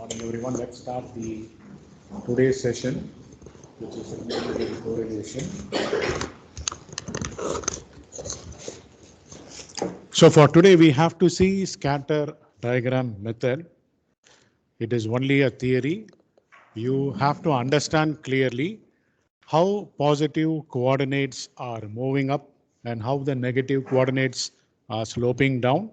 Morning everyone. Let's start the today's session, which is related to correlation. So for today we have to see scatter diagram method. It is only a theory. You have to understand clearly how positive coordinates are moving up and how the negative coordinates are sloping down.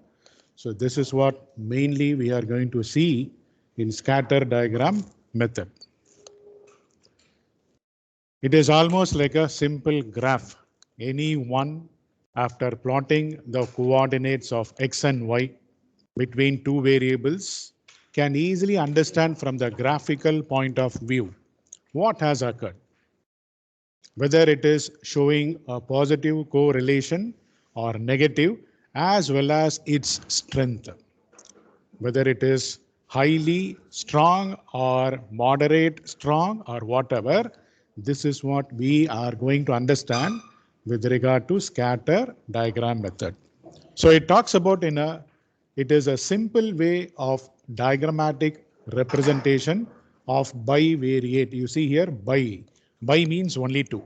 So this is what mainly we are going to see in scatter diagram method. It is almost like a simple graph. Any one, after plotting the coordinates of x and y between two variables, can easily understand from the graphical point of view what has occurred. Whether it is showing a positive correlation or negative, as well as its strength. Whether it is highly strong or moderate strong or whatever, this is what we are going to understand with regard to scatter diagram method. So it talks about it is a simple way of diagrammatic representation of bivariate. You see here bi means only two.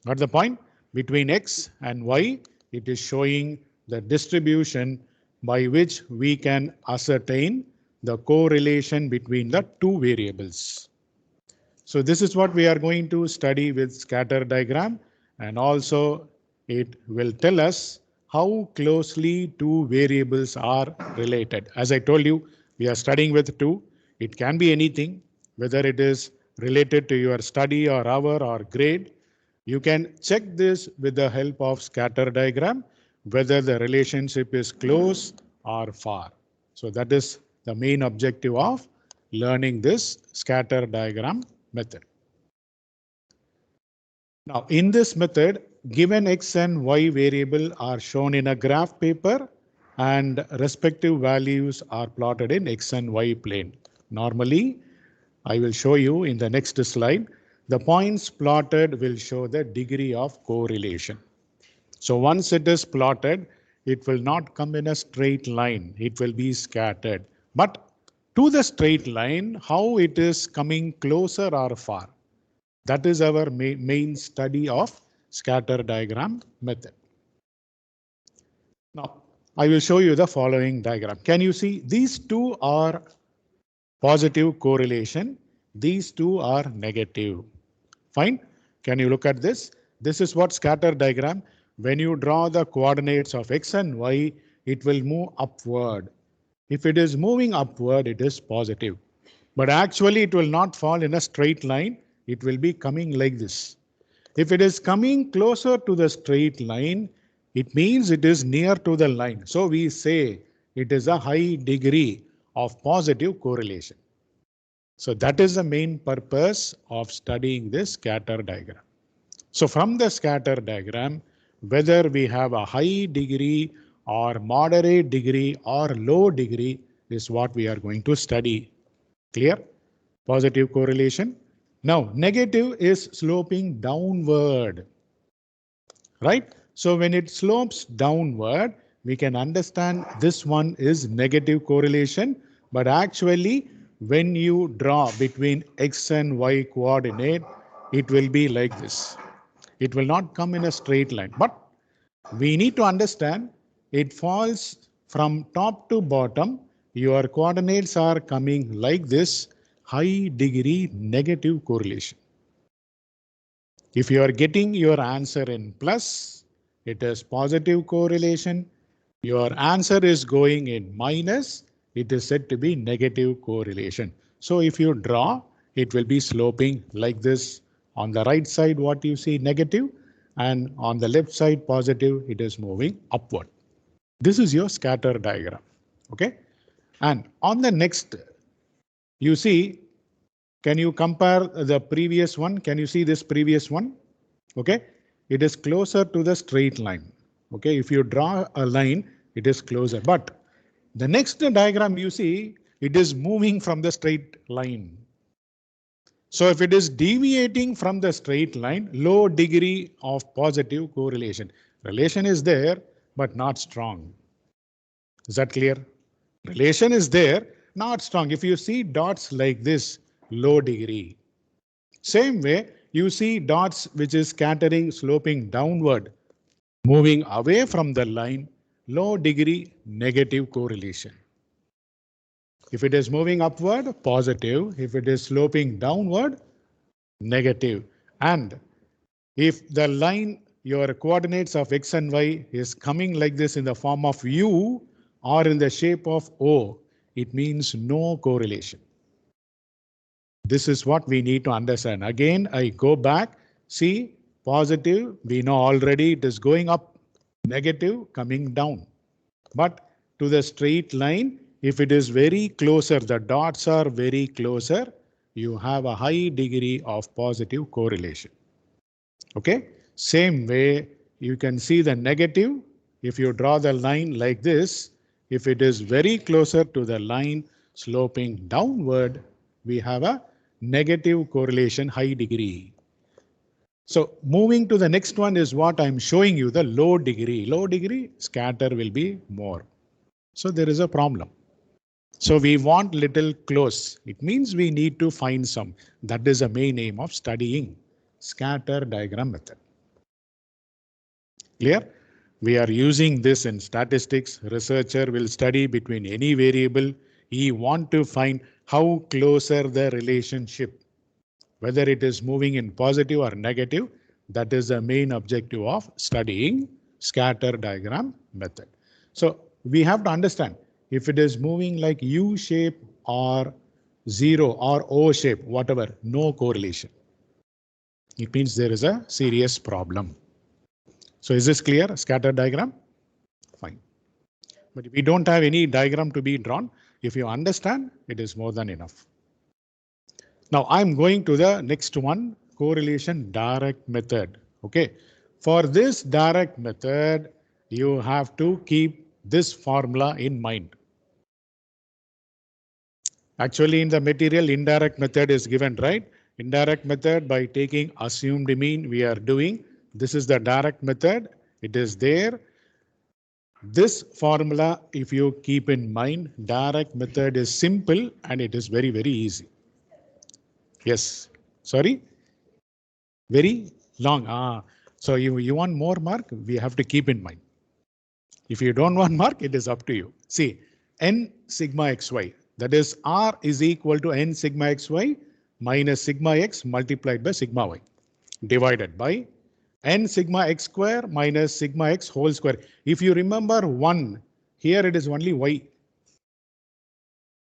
Got the point? Between x and y, it is showing the distribution by which we can ascertain the correlation between the two variables. So this is what we are going to study with scatter diagram, and also it will tell us how closely two variables are related. As I told you, we are studying with two. It can be anything, whether it is related to your study or hour or grade. You can check this with the help of scatter diagram, whether the relationship is close or far. So that is the main objective of learning this scatter diagram method. Now in this method, given x and y variable are shown in a graph paper and respective values are plotted in x and y plane. Normally, I will show you in the next slide. The points plotted will show the degree of correlation. So once it is plotted, it will not come in a straight line. It will be scattered. But to the straight line, how it is coming closer or far? That is our main study of scatter diagram method. Now, I will show you the following diagram. Can you see these two are positive correlation? These two are negative. Fine. Can you look at this? This is what scatter diagram. When you draw the coordinates of x and y, it will move upward. If it is moving upward, it is positive. But actually, it will not fall in a straight line. It will be coming like this. If it is coming closer to the straight line, it means it is near to the line. So we say it is a high degree of positive correlation. So that is the main purpose of studying this scatter diagram. So from the scatter diagram, whether we have a high degree or moderate degree or low degree is what we are going to study. Clear? Positive correlation. Now, negative is sloping downward. Right? So when it slopes downward, we can understand this one is negative correlation, but actually when you draw between x and y coordinate, it will be like this. It will not come in a straight line, but we need to understand it falls from top to bottom. Your coordinates are coming like this, high degree negative correlation. If you are getting your answer in plus, it is positive correlation. Your answer is going in minus, it is said to be negative correlation. So if you draw, it will be sloping like this. On the right side, what you see negative, and on the left side positive, it is moving upward. This is your scatter diagram. Okay. And on the next, you see, can you compare the previous one? Can you see this previous one? Okay. It is closer to the straight line. Okay. If you draw a line, it is closer. But the next diagram you see, it is moving from the straight line. So if it is deviating from the straight line, low degree of positive correlation. Relation is there, but not strong. Is that clear? Relation is there. not strong. If you see dots like this, low degree. Same way, you see dots which is scattering, sloping downward, moving away from the line, low degree, negative correlation. If it is moving upward, positive. If it is sloping downward, negative. And if the line, your coordinates of x and y is coming like this in the form of U or in the shape of O, it means no correlation. This is what we need to understand. Again, I go back, see positive, we know already it is going up, negative coming down. But to the straight line, if it is very closer, the dots are very closer, you have a high degree of positive correlation. Okay, same way you can see the negative. If you draw the line like this, if it is very closer to the line sloping downward, we have a negative correlation, high degree. So moving to the next one is what I'm showing you, the low degree. Low degree scatter will be more. So there is a problem. So we want little close. It means we need to find some. That is the main aim of studying scatter diagram method. Clear? We are using this in statistics. Researcher will study between any variable. He want to find how closer the relationship, whether it is moving in positive or negative. That is the main objective of studying scatter diagram method. So we have to understand if it is moving like U shape or 0 or O shape, whatever, no correlation. It means there is a serious problem. So is this clear? Scatter diagram? Fine. But if we don't have any diagram to be drawn, if you understand, it is more than enough. Now I'm going to the next one, correlation direct method. Okay. For this direct method, you have to keep this formula in mind. Actually, in the material, indirect method is given, right? Indirect method by taking assumed mean we are doing. This is the direct method. It is there. This formula, if you keep in mind, direct method is simple and it is very, very easy. Yes. Sorry? Very long. So you want more mark? We have to keep in mind. If you don't want mark, it is up to you. See, n sigma xy. That is R is equal to n sigma xy minus sigma x multiplied by sigma y divided by n sigma x square minus sigma x whole square. If you remember 1, here it is only y.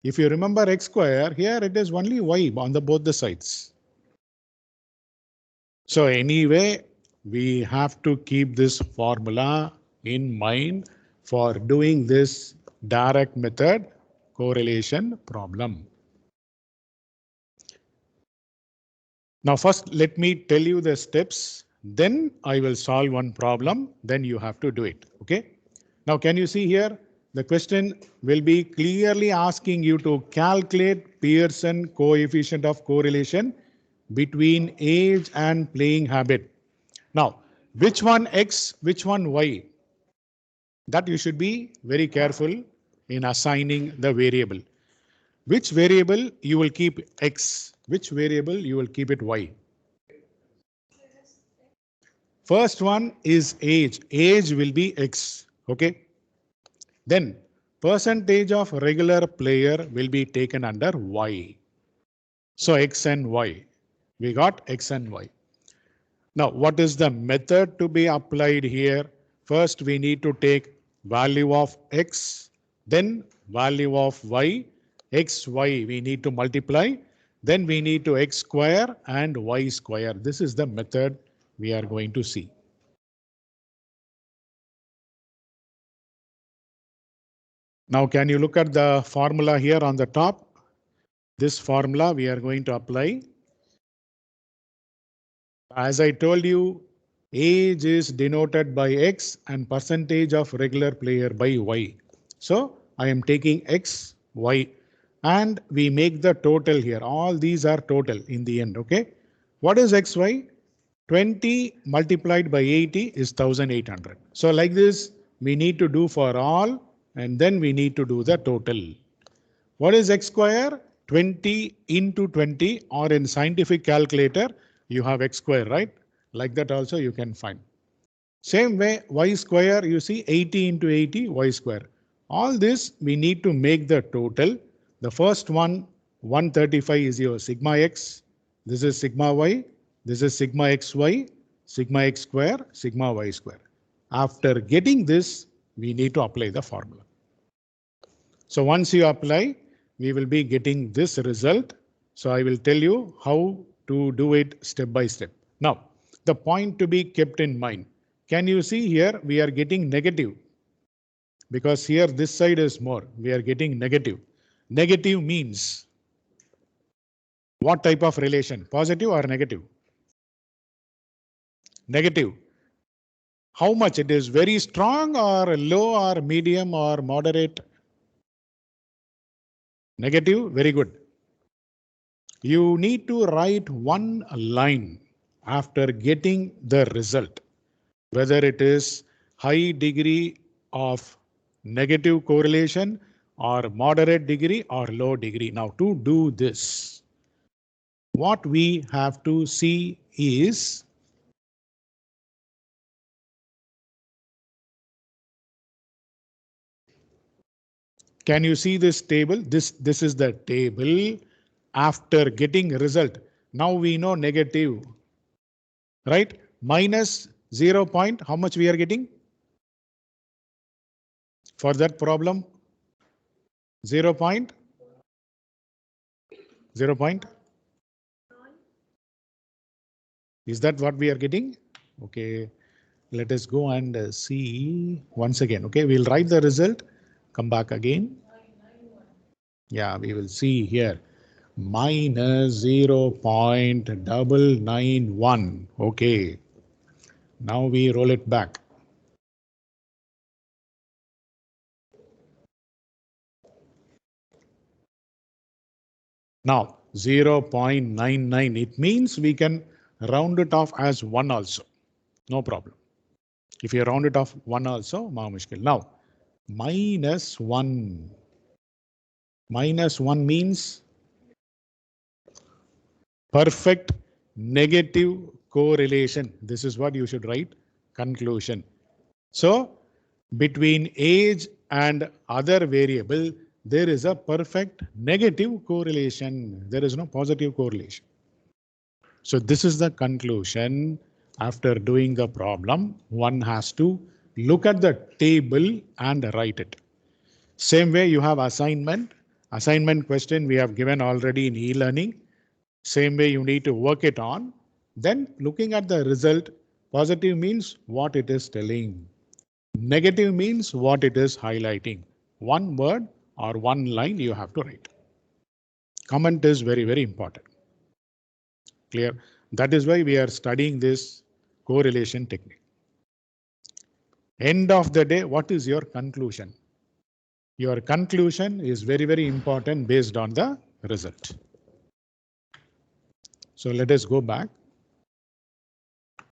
If you remember x square, here it is only y on both the sides. So anyway, we have to keep this formula in mind for doing this direct method correlation problem. Now first let me tell you the steps, then I will solve one problem, then you have to do it. Okay. Now can you see here? The question will be clearly asking you to calculate Pearson coefficient of correlation between age and playing habit. Now, which one X, which one Y? That you should be very careful in assigning the variable. Which variable you will keep X, which variable you will keep it Y. First one is age. Age will be X. Okay. Then percentage of regular player will be taken under Y. So X and Y. We got X and Y. Now, what is the method to be applied here? First, we need to take value of X, then value of Y, X, Y, we need to multiply, then we need to X square and Y square. This is the method we are going to see. Now, can you look at the formula here on the top? This formula we are going to apply. As I told you, age is denoted by X and percentage of regular player by Y. So I am taking X, Y, and we make the total here. All these are total in the end. Okay. What is XY? 20 multiplied by 80 is 1800. So like this, we need to do for all and then we need to do the total. What is x square? 20 into 20, or in scientific calculator, you have x square, right? Like that also you can find. Same way, y square, you see 80 into 80, y square. All this we need to make the total. The first one, 135 is your sigma x. This is sigma y. This is sigma xy, sigma x square, sigma y square. After getting this, we need to apply the formula. So once you apply, we will be getting this result. So I will tell you how to do it step by step. Now, the point to be kept in mind. Can you see here we are getting negative? Because here this side is more. We are getting negative. Negative means what type of relation? Positive or negative? Negative. How much? It is very strong or low or medium or moderate? Negative. Very good. You need to write one line after getting the result, whether it is high degree of negative correlation or moderate degree or low degree. Now to do this, what we have to see is can you see this table? This is the table after getting result. Now we know negative, right? Minus 0 point, how much we are getting? For that problem, 0 point, 0 point. Is that what we are getting? Okay, let us go and see once again. Okay, we'll write the result, come back again. Yeah, we will see here minus 0.991. Okay, now we roll it back. Now 0.99, it means we can round it off as 1 also. No problem. If you round it off 1 also, ma mushkil. Now minus 1. Minus 1 means perfect negative correlation. This is what you should write. Conclusion. So between age and other variable, there is a perfect negative correlation. There is no positive correlation. So this is the conclusion. After doing the problem, one has to look at the table and write it. Same way you have assignment. Assignment question we have given already in e-learning. Same way you need to work it on. Then looking at the result, positive means what it is telling. Negative means what it is highlighting. One word or one line you have to write. Comment is very, very important. Clear? That is why we are studying this correlation technique. End of the day, what is your conclusion? Your conclusion is very, very important based on the result. So let us go back.